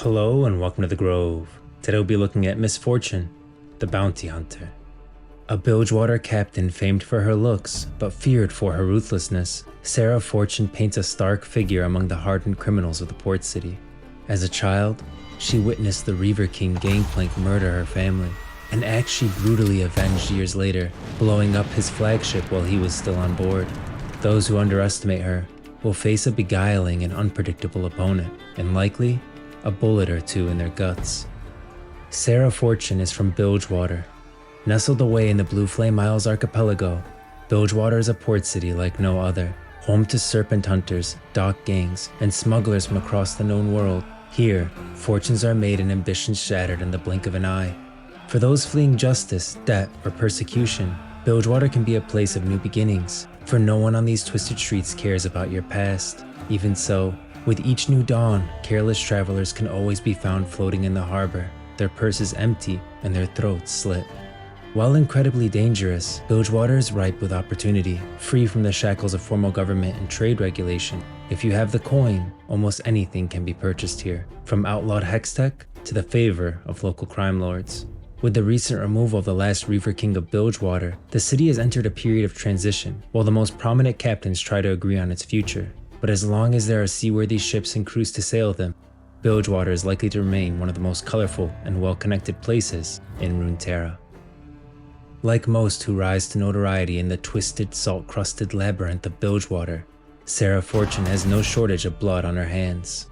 Hello and welcome to the Grove. Today we'll be looking at Missfortune, the bounty hunter. A bilgewater captain famed for her looks, but feared for her ruthlessness, Sarah Fortune paints a stark figure among the hardened criminals of the port city. As a child, she witnessed the Reaver King Gangplank murder her family, an act she brutally avenged years later, blowing up his flagship while he was still on board. Those who underestimate her will face a beguiling and unpredictable opponent, and likely a bullet or two in their guts. Sarah Fortune is from Bilgewater. Nestled away in the Blue Flame Isles archipelago, Bilgewater is a port city like no other, home to serpent hunters, dock gangs, and smugglers from across the known world. Here, fortunes are made and ambitions shattered in the blink of an eye. For those fleeing justice, debt, or persecution, Bilgewater can be a place of new beginnings, for no one on these twisted streets cares about your past. Even so, with each new dawn, careless travelers can always be found floating in the harbor, their purses empty and their throats slit. While incredibly dangerous, Bilgewater is ripe with opportunity, free from the shackles of formal government and trade regulation. If you have the coin, almost anything can be purchased here, from outlawed hextech to the favor of local crime lords. With the recent removal of the last Reaver King of Bilgewater, the city has entered a period of transition, while the most prominent captains try to agree on its future. But as long as there are seaworthy ships and crews to sail them, Bilgewater is likely to remain one of the most colorful and well-connected places in Runeterra. Like most who rise to notoriety in the twisted, salt-crusted labyrinth of Bilgewater, Sarah Fortune has no shortage of blood on her hands.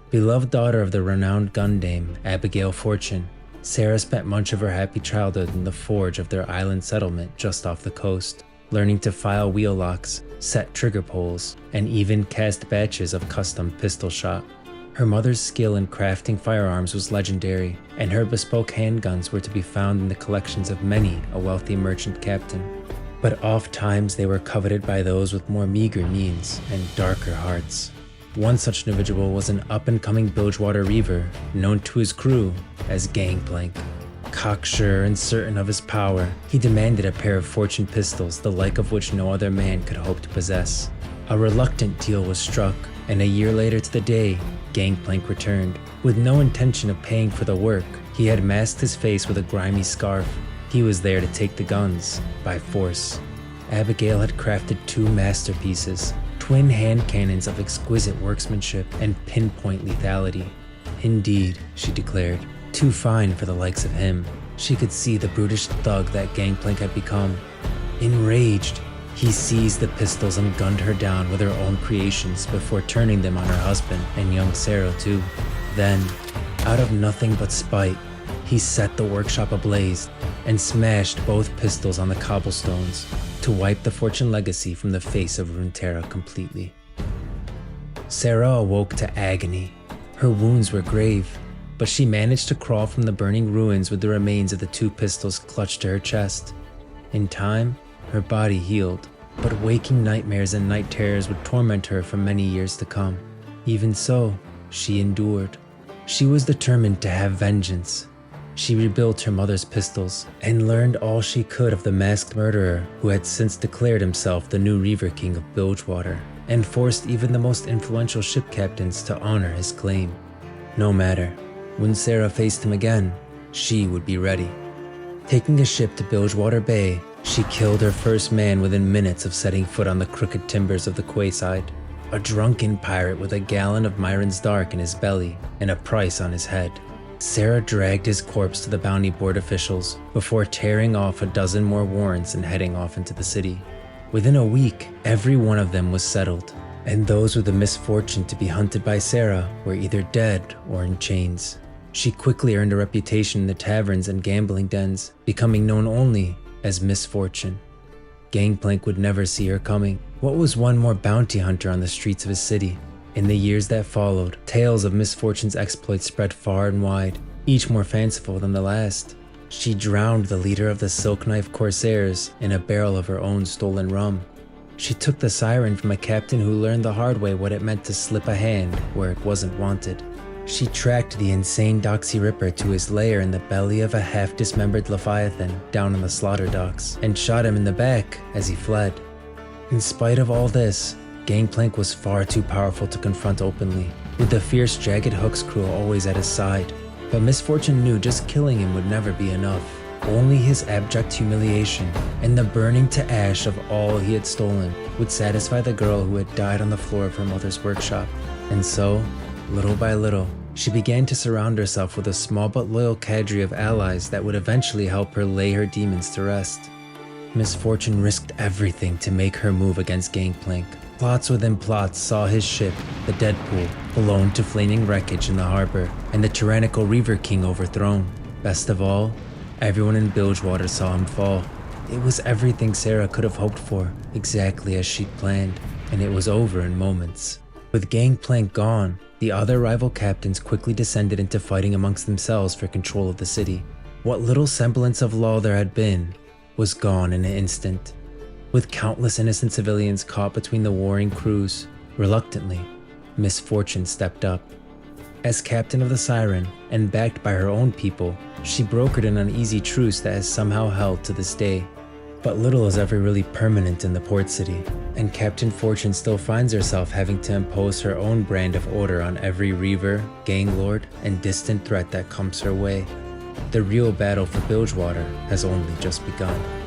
Beloved daughter of the renowned gun dame Abigail Fortune, Sarah spent much of her happy childhood in the forge of their island settlement just off the coast, learning to file wheel locks, set trigger pulls, and even cast batches of custom pistol shot. Her mother's skill in crafting firearms was legendary, and her bespoke handguns were to be found in the collections of many a wealthy merchant captain. But oft times they were coveted by those with more meager means and darker hearts. One such individual was an up-and-coming Bilgewater Reaver, known to his crew as Gangplank. Cocksure and certain of his power, he demanded a pair of fortune pistols, the like of which no other man could hope to possess. A reluctant deal was struck, and a year later to the day, Gangplank returned. With no intention of paying for the work, he had masked his face with a grimy scarf. He was there to take the guns, by force. Abigail had crafted two masterpieces, twin hand cannons of exquisite workmanship and pinpoint lethality. Indeed, she declared, too fine for the likes of him. She could see the brutish thug that Gangplank had become. Enraged, he seized the pistols and gunned her down with her own creations before turning them on her husband and young Sarah too. Then, out of nothing but spite, he set the workshop ablaze and smashed both pistols on the cobblestones to wipe the Fortune legacy from the face of Runeterra completely. Sarah awoke to agony. Her wounds were grave, but she managed to crawl from the burning ruins with the remains of the two pistols clutched to her chest. In time, her body healed, but waking nightmares and night terrors would torment her for many years to come. Even so, she endured. She was determined to have vengeance. She rebuilt her mother's pistols and learned all she could of the masked murderer who had since declared himself the new Reaver King of Bilgewater, and forced even the most influential ship captains to honor his claim. No matter, when Sarah faced him again, she would be ready. Taking a ship to Bilgewater Bay, she killed her first man within minutes of setting foot on the crooked timbers of the quayside. A drunken pirate with a gallon of Myron's Dark in his belly and a price on his head. Sarah dragged his corpse to the bounty board officials before tearing off a dozen more warrants and heading off into the city. Within a week, every one of them was settled, and those with the misfortune to be hunted by Sarah were either dead or in chains. She quickly earned a reputation in the taverns and gambling dens, becoming known only as Missfortune. Gangplank would never see her coming. What was one more bounty hunter on the streets of his city? In the years that followed, tales of Missfortune's exploits spread far and wide, each more fanciful than the last. She drowned the leader of the Silk Knife Corsairs in a barrel of her own stolen rum. She took the siren from a captain who learned the hard way what it meant to slip a hand where it wasn't wanted. She tracked the insane Doxy Ripper to his lair in the belly of a half-dismembered Leviathan down on the slaughter docks, and shot him in the back as he fled. In spite of all this, Gangplank was far too powerful to confront openly. with the fierce Jagged Hook's crew always at his side. But Missfortune knew just killing him would never be enough. Only his abject humiliation and the burning to ash of all he had stolen would satisfy the girl who had died on the floor of her mother's workshop. And so, little by little, she began to surround herself with a small but loyal cadre of allies that would eventually help her lay her demons to rest. Missfortune risked everything to make her move against Gangplank. Plots within plots saw his ship, the Deadpool, blown to flaming wreckage in the harbor, and the tyrannical Reaver King overthrown. Best of all, everyone in Bilgewater saw him fall. It was everything Sarah could have hoped for, exactly as she'd planned, and it was over in moments. With Gangplank gone, the other rival captains quickly descended into fighting amongst themselves for control of the city. What little semblance of law there had been was gone in an instant. With countless innocent civilians caught between the warring crews, reluctantly, Missfortune stepped up. As captain of the Siren, and backed by her own people, she brokered an uneasy truce that has somehow held to this day. But little is ever really permanent in the port city, and Captain Fortune still finds herself having to impose her own brand of order on every Reaver, gang lord, and distant threat that comes her way. The real battle for Bilgewater has only just begun.